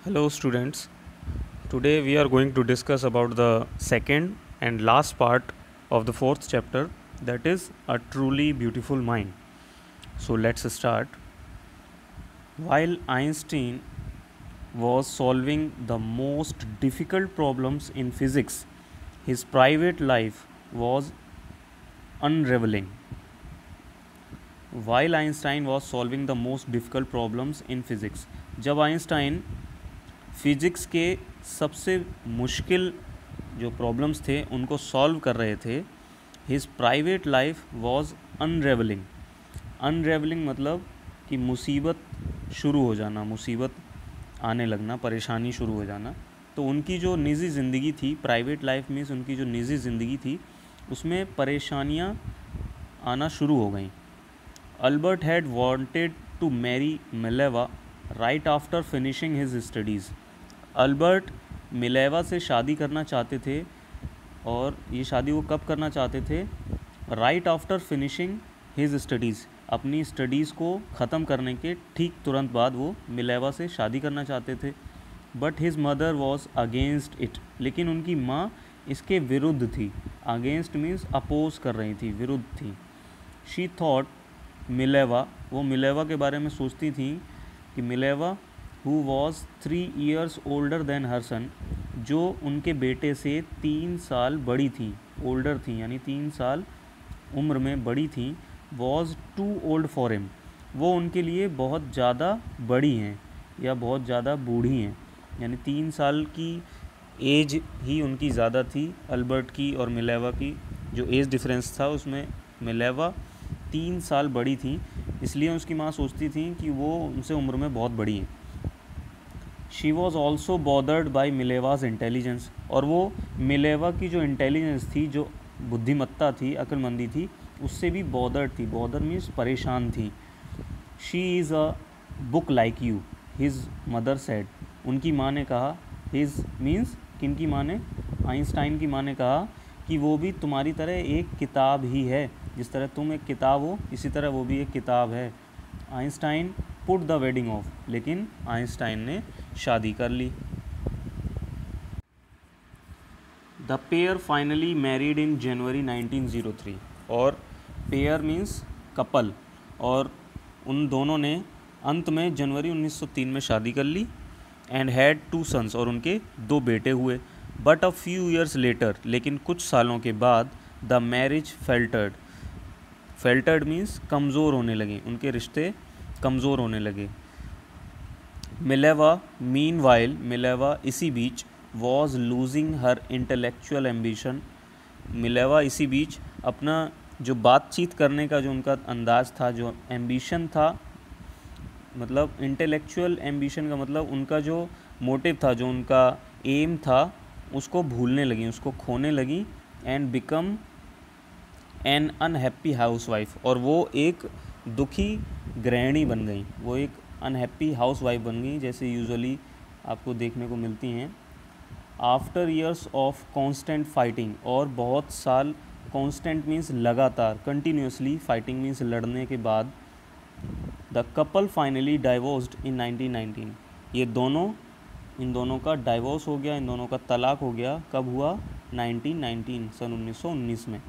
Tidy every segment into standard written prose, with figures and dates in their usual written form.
Hello students. Today we are going to discuss about the second and last part of the fourth chapter, that is a truly beautiful mind. So let's start. While Einstein was solving the most difficult problems in physics, his private life was unraveling. While Einstein was solving the most difficult problems in physics, जब Einstein physics के सबसे मुश्किल जो problems थे उनको solve कर रहे थे, his private life was unravelling. Unravelling मतलब कि मुसीबत शुरू हो जाना, मुसीबत आने लगना, परेशानी शुरू हो जाना. तो उनकी जो निजी ज़िंदगी थी, प्राइवेट लाइफ मीन्स उनकी जो निजी ज़िंदगी थी, उसमें परेशानियां आना शुरू हो गई. Albert had wanted to marry Mileva right after finishing his studies. Albert Mileva से शादी करना चाहते थे, और ये शादी वो कब करना चाहते थे? Right after finishing his studies, अपनी स्टडीज़ को ख़त्म करने के ठीक तुरंत बाद वो मिलेवा से शादी करना चाहते थे. But his mother was against it, लेकिन उनकी माँ इसके विरुद्ध थी. अगेंस्ट मीन्स अपोज कर रही थी, विरुद्ध थी. शी थॉट मिलेवा, वो मिलेवा के बारे में सोचती थी कि Mileva who was 3 years older than her son, जो उनके बेटे से 3 साल बड़ी थी, ओल्डर थी यानी 3 साल उम्र में बड़ी थी. Was too old for him, वो उनके लिए बहुत ज़्यादा बड़ी हैं या बहुत ज़्यादा बूढ़ी हैं, यानी 3 साल की एज ही उनकी ज़्यादा थी. अल्बर्ट की और मिलेवा की जो एज डिफरेंस था उसमें मिलेवा 3 साल बड़ी थी, इसलिए उसकी माँ सोचती थी कि वो उनसे उम्र में बहुत बड़ी हैं. She was also bothered by Mileva's intelligence, और वो मिलेवा की जो इंटेलिजेंस थी, जो बुद्धिमत्ता थी, अक्लमंदी थी, उससे भी बॉदर्ड थी. बॉदर मीन्स परेशान थी. She is a book like you, his mother said, उनकी माँ ने कहा. हिज मीन्स किनकी माँ ने? आइंस्टाइन की माँ ने कहा कि वो भी तुम्हारी तरह एक किताब ही है, जिस तरह तुम एक किताब हो इसी तरह वो भी एक किताब है. Einstein put the wedding off, लेकिन आइंस्टाइन ने शादी कर ली. The pair finally married in January 1903, और पेयर मीन्स कपल, और उन दोनों ने अंत में जनवरी 1903 में शादी कर ली. एंड हैड 2 sons, और उनके 2 बेटे हुए. But a few years later, लेकिन कुछ सालों के बाद, द मैरिज फेल्टर्ड. फेल्टर्ड मीन्स कमज़ोर होने लगे, उनके रिश्ते कमज़ोर होने लगे. मिलेवा मीन वाइल, मिलेवा इसी बीच, was losing her intellectual ambition, Mileva इसी बीच अपना जो बातचीत करने का जो उनका अंदाज़ था, जो एम्बिशन था, मतलब इंटेलेक्चुअल एम्बिशन का मतलब उनका जो मोटिव था, जो उनका एम था, उसको भूलने लगी, उसको खोने लगी. And become an unhappy housewife, और वो एक दुखी गृहिणी बन गई, वो एक अनहैप्पी हाउसवाइफ बन गई, जैसे यूजुअली आपको देखने को मिलती हैं. After years of constant fighting, और बहुत साल, कॉन्स्टेंट मीन्स लगातार, कंटिन्यूसली, फाइटिंग मीन्स लड़ने के बाद, द कपल फाइनली डाइवोर्स्ड इन 1919. ये दोनों, इन दोनों का डाइवोर्स हो गया, इन दोनों का तलाक हो गया. कब हुआ? 1919, सन 1919 में.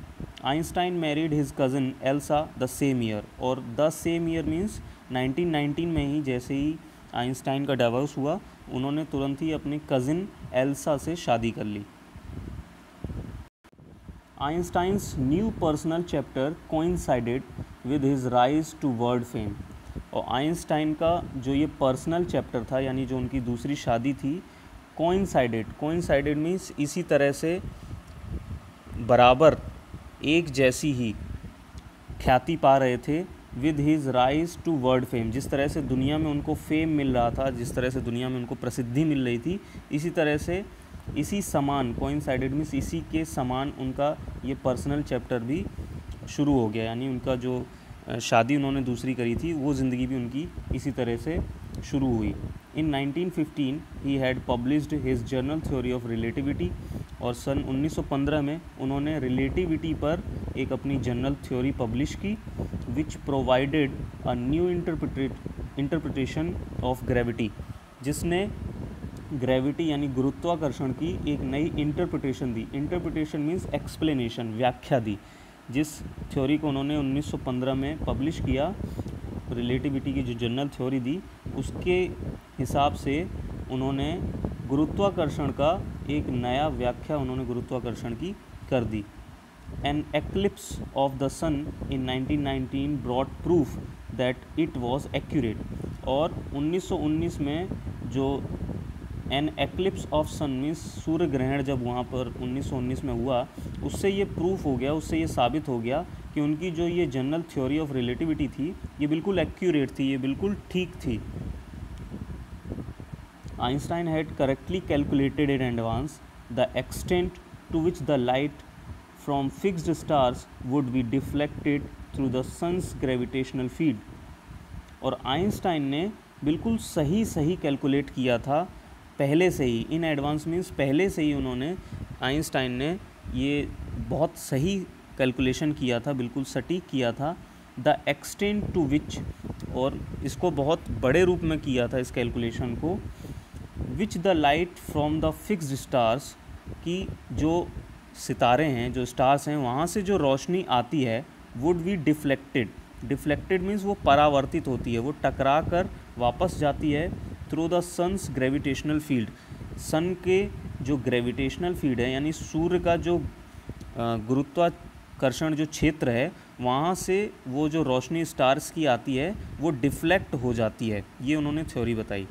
Einstein married his cousin Elsa the same year, और द सेम ईयर मीन्स 1919 में ही जैसे ही आइंस्टाइन का डाइवोर्स हुआ, उन्होंने तुरंत ही अपने कज़न एल्सा से शादी कर ली. Einstein's new personal chapter coincided with his rise to world fame, और आइंस्टाइन का जो ये पर्सनल चैप्टर था, यानी जो उनकी दूसरी शादी थी, कोइंसाइडेड, कोइंसाइडेड मीन्स इसी तरह से बराबर, एक जैसी ही ख्याति पा रहे थे, with his rise to world fame, जिस तरह से दुनिया में उनको फेम मिल रहा था, जिस तरह से दुनिया में उनको प्रसिद्धि मिल रही थी, इसी तरह से, इसी समान, कोइंसाइडेड मीन्स इसी के समान उनका ये पर्सनल चैप्टर भी शुरू हो गया, यानी उनका जो शादी उन्होंने दूसरी करी थी, वो ज़िंदगी भी उनकी इसी तरह से शुरू हुई. इन 1915 he had published his journal theory of relativity, और सन 1915 में उन्होंने रिलेटिविटी पर एक अपनी जर्नल थ्योरी पब्लिश की, which provided a new interpretation of gravity, जिसने ग्रेविटी यानी गुरुत्वाकर्षण की एक नई इंटरप्रिटेशन दी। इंटरप्रिटेशन मीन्स एक्सप्लेनेशन, व्याख्या दी। जिस थ्योरी को उन्होंने 1915 में पब्लिश किया, रिलेटिविटी की जो जनरल थ्योरी दी, उसके हिसाब से उन्होंने गुरुत्वाकर्षण का एक नया व्याख्या उन्होंने गुरुत्वाकर्षण की कर दी। An eclipse of the sun in 1919 brought proof that it was accurate. और 1919 में जो an eclipse of sun means सूर्य ग्रहण जब वहाँ पर 1919 में हुआ, उससे ये प्रूफ हो गया, उससे ये साबित हो गया कि उनकी जो ये जनरल थ्योरी ऑफ रिलेटिविटी थी ये बिल्कुल एक्यूरेट थी, ये बिल्कुल ठीक थी। Einstein had correctly calculated in advance the extent to which the light from fixed stars would be deflected through the sun's gravitational field। और आइंस्टाइन ने बिल्कुल सही कैलकुलेट किया था पहले से ही। इन एडवांस मीन्स पहले से ही उन्होंने, आइंस्टाइन ने ये बहुत सही कैलकुलेशन किया था, बिल्कुल सटीक किया था। द एक्सटेंट टू विच, और इसको बहुत बड़े रूप में किया था इस कैलकुलेशन को, which the light from the fixed stars, की जो सितारे हैं, जो स्टार्स हैं, वहाँ से जो रोशनी आती है would be deflected. Deflected means वो परावर्तित होती है, वो टकरा कर वापस जाती है through the sun's gravitational field. Sun के जो ग्रेविटेशनल फील्ड है यानी सूर्य का जो गुरुत्वाकर्षण जो क्षेत्र है, वहाँ से वो जो रोशनी स्टार्स की आती है वो डिफ्लेक्ट हो जाती है। ये उन्होंने थ्योरी बताई।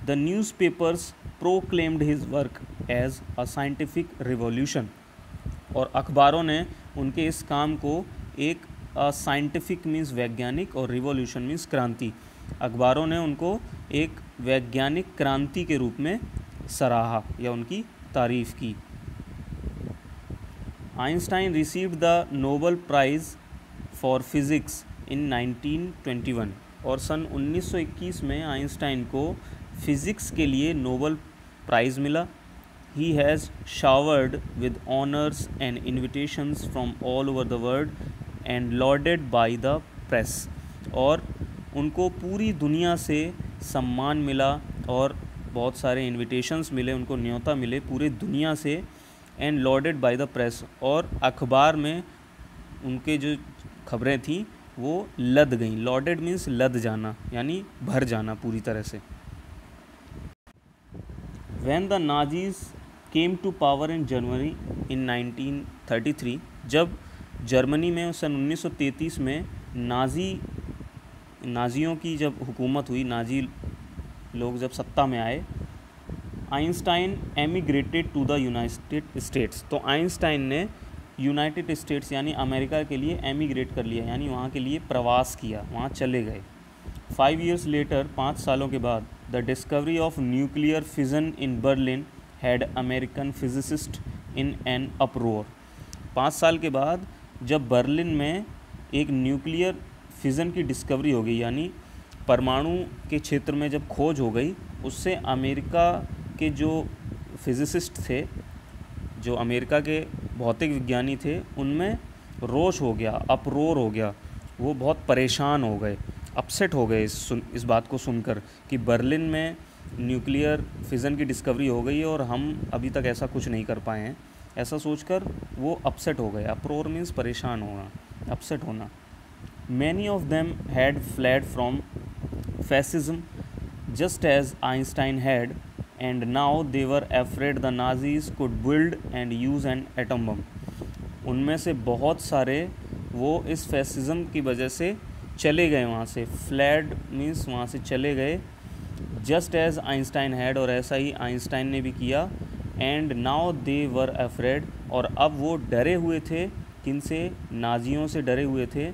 The newspapers proclaimed his work as a scientific revolution. और अखबारों ने उनके इस काम को एक साइंटिफिक मीन्स वैज्ञानिक और रिवॉल्यूशन मीन्स क्रांति, अखबारों ने उनको एक वैज्ञानिक क्रांति के रूप में सराहा या उनकी तारीफ़ की। Einstein received the Nobel prize for physics in 1921। और सन 1921 में आइंस्टाइन को फिज़िक्स के लिए नोबेल प्राइज़ मिला। He has showered with honours and invitations from all over the world and lauded by the press. और उनको पूरी दुनिया से सम्मान मिला और बहुत सारे इन्विटेशंस मिले, उनको न्योता मिले पूरे दुनिया से, and lauded by the press. और अखबार में उनके जो खबरें थीं वो लद गईं। लॉर्डेड मीन्स लद जाना यानी भर जाना पूरी तरह से। When the Nazis came to power in Germany in 1933, जब जर्मनी में सन 1933 में नाज़ियों की जब हुकूमत हुई, नाज़ी लोग जब सत्ता में आए, Einstein emigrated to the United States. तो आइंस्टाइन ने यूनाइटेड स्टेट्स यानी अमेरिका के लिए एमिग्रेट कर लिया, यानी वहाँ के लिए प्रवास किया, वहाँ चले गए। 5 years later, 5 सालों के बाद, the discovery of nuclear fission in Berlin had American physicist in an uproar. 5 साल के बाद जब बर्लिन में एक न्यूक्लियर फिज़न की डिस्कवरी हो गई, यानी परमाणु के क्षेत्र में जब खोज हो गई, उससे अमेरिका के जो फिजिसिस्ट थे, जो अमेरिका के भौतिक विज्ञानी थे, उनमें रोष हो गया, अपरोर हो गया। वो बहुत परेशान हो गए, अपसेट हो गए इस बात को सुनकर कि बर्लिन में न्यूक्लियर फिज़न की डिस्कवरी हो गई है और हम अभी तक ऐसा कुछ नहीं कर पाए हैं। ऐसा सोचकर वो अपसेट हो गए। अप्रोर मीन्स परेशान होना, अपसेट होना। Many of them had fled from fascism just as Einstein had, and now they were afraid the Nazis could build and use an atom bomb. उनमें से बहुत सारे वो इस फैसिज्म की वजह से चले गए वहाँ से। फ्लैड मीन्स वहाँ से चले गए। जस्ट एज आइंस्टाइन हैड, और ऐसा ही आइंस्टाइन ने भी किया। And now they were afraid, और अब वो डरे हुए थे। किनसे? नाजियों से डरे हुए थे,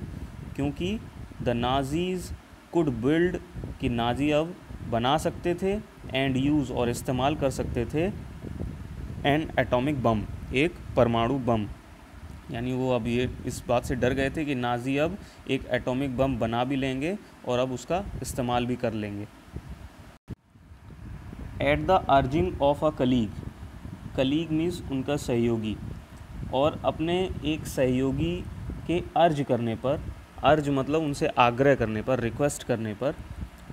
क्योंकि द नाजीज़ कुड बिल्ड, कि नाजी अब बना सकते थे, एंड यूज़, और इस्तेमाल कर सकते थे, एन एटॉमिक बम, एक परमाणु बम। यानी वो अब ये इस बात से डर गए थे कि नाजी अब एक एटॉमिक बम बना भी लेंगे और अब उसका इस्तेमाल भी कर लेंगे। At the urging of a colleague, colleague means उनका सहयोगी, और अपने एक सहयोगी के अर्ज करने पर, अर्ज मतलब उनसे आग्रह करने पर, रिक्वेस्ट करने पर,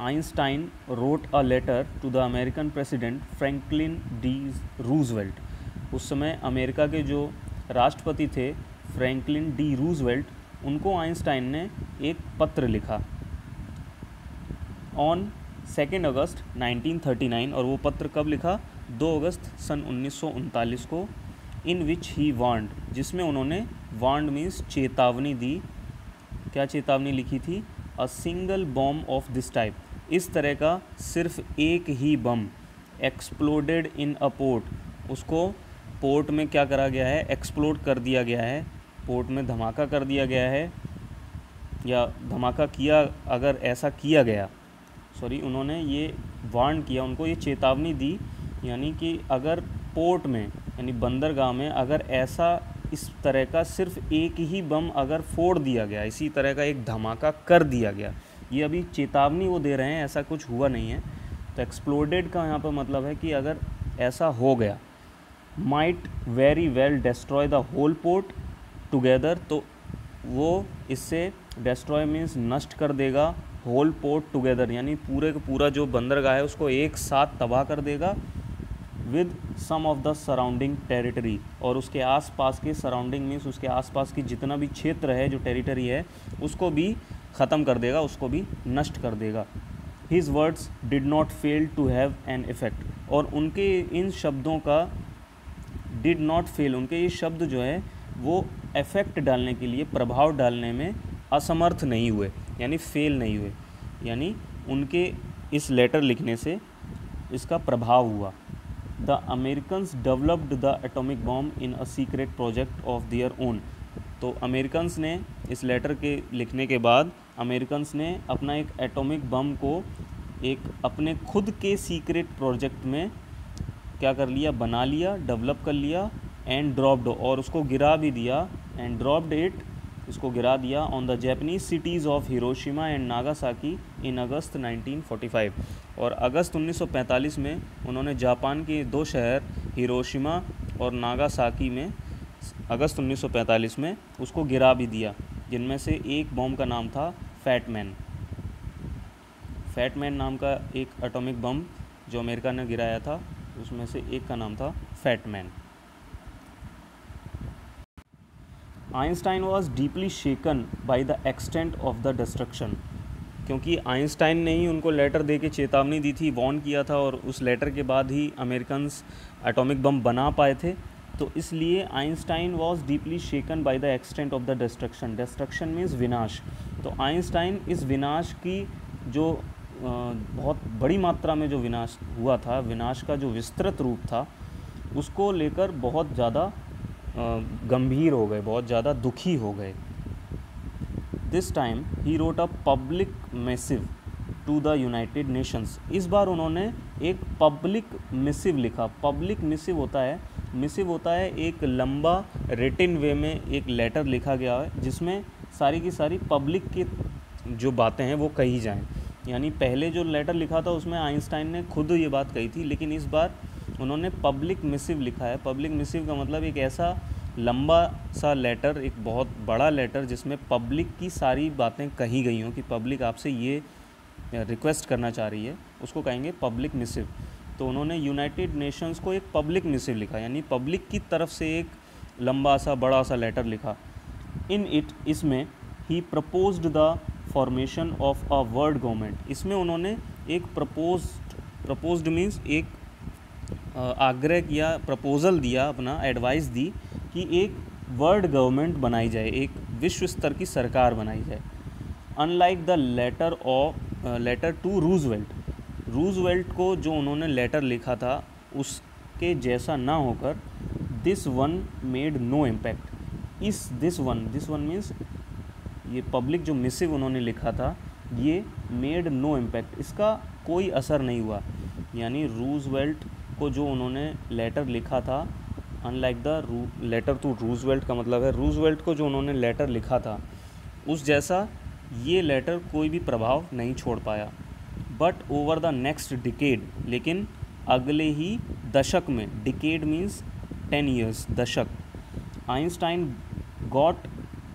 Einstein wrote a letter to the American president Franklin D Roosevelt. उस समय अमेरिका के जो राष्ट्रपति थे फ्रैंकलिन डी रूजवेल्ट, उनको आइंस्टाइन ने एक पत्र लिखा ऑन 2 अगस्त 1939। और वो पत्र कब लिखा? 2 अगस्त सन 1939 को। इन विच ही वार्नड, जिसमें उन्होंने वार्नड मीन्स चेतावनी दी। क्या चेतावनी लिखी थी? A single bomb of this type, इस तरह का सिर्फ एक ही बम, एक्सप्लोडेड इन अ पोर्ट, उसको पोर्ट में क्या करा गया है? एक्सप्लोड कर दिया गया है, पोर्ट में धमाका कर दिया गया है, या धमाका किया, अगर ऐसा किया गया, उन्होंने ये वार्न किया, उनको ये चेतावनी दी, यानी कि अगर पोर्ट में यानी बंदरगाह में अगर ऐसा इस तरह का सिर्फ एक ही बम अगर फोड़ दिया गया, इसी तरह का एक धमाका कर दिया गया, ये अभी चेतावनी वो दे रहे हैं, ऐसा कुछ हुआ नहीं है। तो एक्सप्लोडेड का यहाँ पर मतलब है कि अगर ऐसा हो गया, might very well destroy the whole port together, तो वो इससे डिस्ट्रॉय मीन्स नष्ट कर देगा, होल पोर्ट टुगेदर यानी पूरे का पूरा जो बंदरगाह है उसको एक साथ तबाह कर देगा, with some of the surrounding territory, और उसके आसपास के सराउंडिंग मीन्स उसके आसपास की जितना भी क्षेत्र है, जो टेरिटरी है, उसको भी ख़त्म कर देगा, उसको भी नष्ट कर देगा। His words did not fail to have an effect, और उनके इन शब्दों का डिड नॉट फेल, उनके ये शब्द जो है वो इफ़ेक्ट डालने के लिए, प्रभाव डालने में असमर्थ नहीं हुए, यानी फेल नहीं हुए, यानी उनके इस लेटर लिखने से इसका प्रभाव हुआ। The Americans developed the atomic bomb in a secret project of their own. तो अमेरिकन्स ने इस लेटर के लिखने के बाद अमेरिकन्स ने अपना एक एटॉमिक बम को एक अपने खुद के सीक्रेट प्रोजेक्ट में क्या कर लिया? बना लिया, डेवलप कर लिया, एंड ड्रॉप्ड, और उसको गिरा भी दिया, एंड ड्रॉप्ड इट, इसको गिरा दिया, on the Japanese cities of Hiroshima and Nagasaki in August 1945। और अगस्त 1945 में उन्होंने जापान के 2 शहर हिरोशिमा और नागासाकी में अगस्त 1945 में उसको गिरा भी दिया, जिनमें से एक बॉम्ब का नाम था फैटमैन। फैटमैन नाम का एक एटॉमिक बम जो अमेरिका ने गिराया था, उसमें से एक का नाम था Fat Man. Einstein was deeply shaken by the extent of the destruction, क्योंकि आइंस्टाइन ने ही उनको लेटर दे के चेतावनी दी थी, वार्न किया था, और उस लेटर के बाद ही अमेरिकन्स एटॉमिक बम बना पाए थे। तो इसलिए Einstein was deeply shaken by the extent of the destruction. Destruction means विनाश। तो आइंस्टाइन इस विनाश की जो बहुत बड़ी मात्रा में जो विनाश हुआ था, विनाश का जो विस्तृत रूप था, उसको लेकर बहुत ज़्यादा गंभीर हो गए, बहुत ज़्यादा दुखी हो गए। This time he wrote a public missive to the United Nations. इस बार उन्होंने एक पब्लिक मिसिव लिखा। पब्लिक मिसिव होता है एक लंबा रिटिन वे में एक लेटर लिखा गया है, जिसमें सारी की सारी पब्लिक की जो बातें हैं वो कही जाएं। यानी पहले जो लेटर लिखा था उसमें आइंस्टाइन ने खुद ये बात कही थी, लेकिन इस बार उन्होंने पब्लिक मिसिव लिखा है। पब्लिक मिसिव का मतलब एक ऐसा लंबा सा लेटर, एक बहुत बड़ा लेटर, जिसमें पब्लिक की सारी बातें कही गई हों कि पब्लिक आपसे ये रिक्वेस्ट करना चाह रही है, उसको कहेंगे पब्लिक मिसिव। तो उन्होंने यूनाइटेड नेशंस को एक पब्लिक मिसिव लिखा, यानी पब्लिक की तरफ से एक लंबा सा बड़ा सा लेटर लिखा। इन इट, इसमें he proposed the formation of a world government. इसमें उन्होंने एक प्रपोज्ड मीन्स एक आग्रह किया, प्रपोज़ल दिया, अपना एडवाइस दी कि एक वर्ल्ड गवर्नमेंट बनाई जाए, एक विश्व स्तर की सरकार बनाई जाए। Unlike the letter to Roosevelt को जो उन्होंने लेटर लिखा था उसके जैसा ना होकर, this one made no impact. इस दिस वन मीन्स ये पब्लिक जो मिसिव उन्होंने लिखा था, ये मेड नो इम्पैक्ट, इसका कोई असर नहीं हुआ। यानी रूजवेल्ट को जो उन्होंने लेटर लिखा था, unlike the letter to Roosevelt का मतलब है रूजवेल्ट को जो उन्होंने लेटर लिखा था उस जैसा ये लेटर कोई भी प्रभाव नहीं छोड़ पाया। But over the next decade, लेकिन अगले ही दशक में, डिकेड मीन्स 10 years, दशक, Einstein got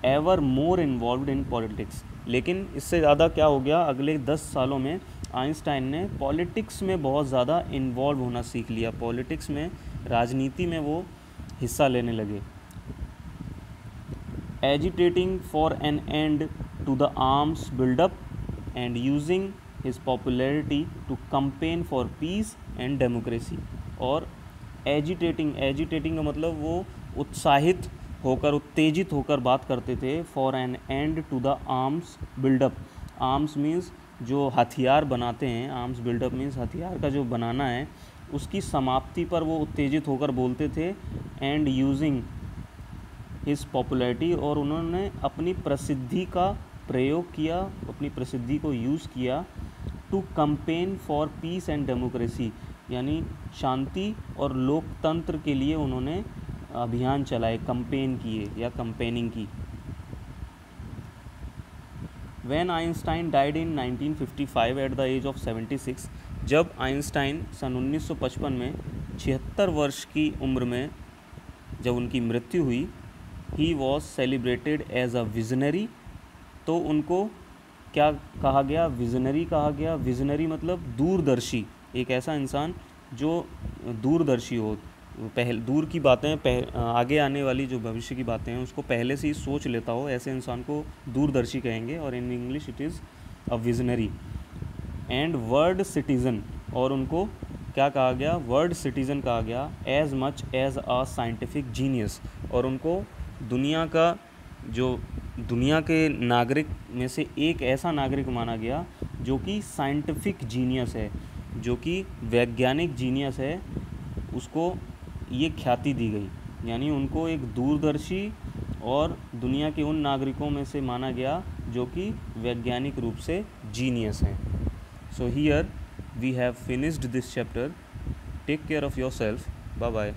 ever more involved in politics. लेकिन इससे ज़्यादा क्या हो गया, अगले 10 सालों में आइंस्टाइन ने पॉलिटिक्स में बहुत ज़्यादा इन्वॉल्व होना सीख लिया, पॉलिटिक्स में, राजनीति में वो हिस्सा लेने लगे। Agitating for an end to the arms buildup and using his popularity to campaign for peace and democracy. और एजिटेटिंग का मतलब वो उत्साहित होकर, उत्तेजित होकर बात करते थे। For an end to the arms buildup, arms means जो हथियार बनाते हैं, आर्म्स बिल्डअप मीन्स हथियार का जो बनाना है, उसकी समाप्ति पर वो उत्तेजित होकर बोलते थे। एंड यूजिंग हिज पॉपुलैरिटी, और उन्होंने अपनी प्रसिद्धि का प्रयोग किया, अपनी प्रसिद्धि को यूज़ किया। To campaign for peace and democracy, यानी शांति और लोकतंत्र के लिए उन्होंने अभियान चलाए, कैंपेन किए या कैंपेनिंग की। When Einstein died in 1955 at the age of 76, जब आइंस्टाइन सन 1955 में 76 वर्ष की उम्र में जब उनकी मृत्यु हुई, he was celebrated as a visionary, तो उनको क्या कहा गया? विजनरी कहा गया। विजनरी मतलब दूरदर्शी, एक ऐसा इंसान जो दूरदर्शी हो, दूर की बातें, आगे आने वाली जो भविष्य की बातें हैं उसको पहले से ही सोच लेता हो, ऐसे इंसान को दूरदर्शी कहेंगे। और in English it is a visionary. And world citizen, और उनको क्या कहा गया? वर्ल्ड सिटीज़न कहा गया। As much as a scientific genius, और उनको दुनिया का, जो दुनिया के नागरिक में से एक ऐसा नागरिक माना गया जो कि साइंटिफिक जीनियस है, जो कि वैज्ञानिक जीनियस है, उसको ये ख्याति दी गई। यानी उनको एक दूरदर्शी और दुनिया के उन नागरिकों में से माना गया जो कि वैज्ञानिक रूप से जीनियस हैं। So here we have finished this chapter. Take care of yourself. Bye bye.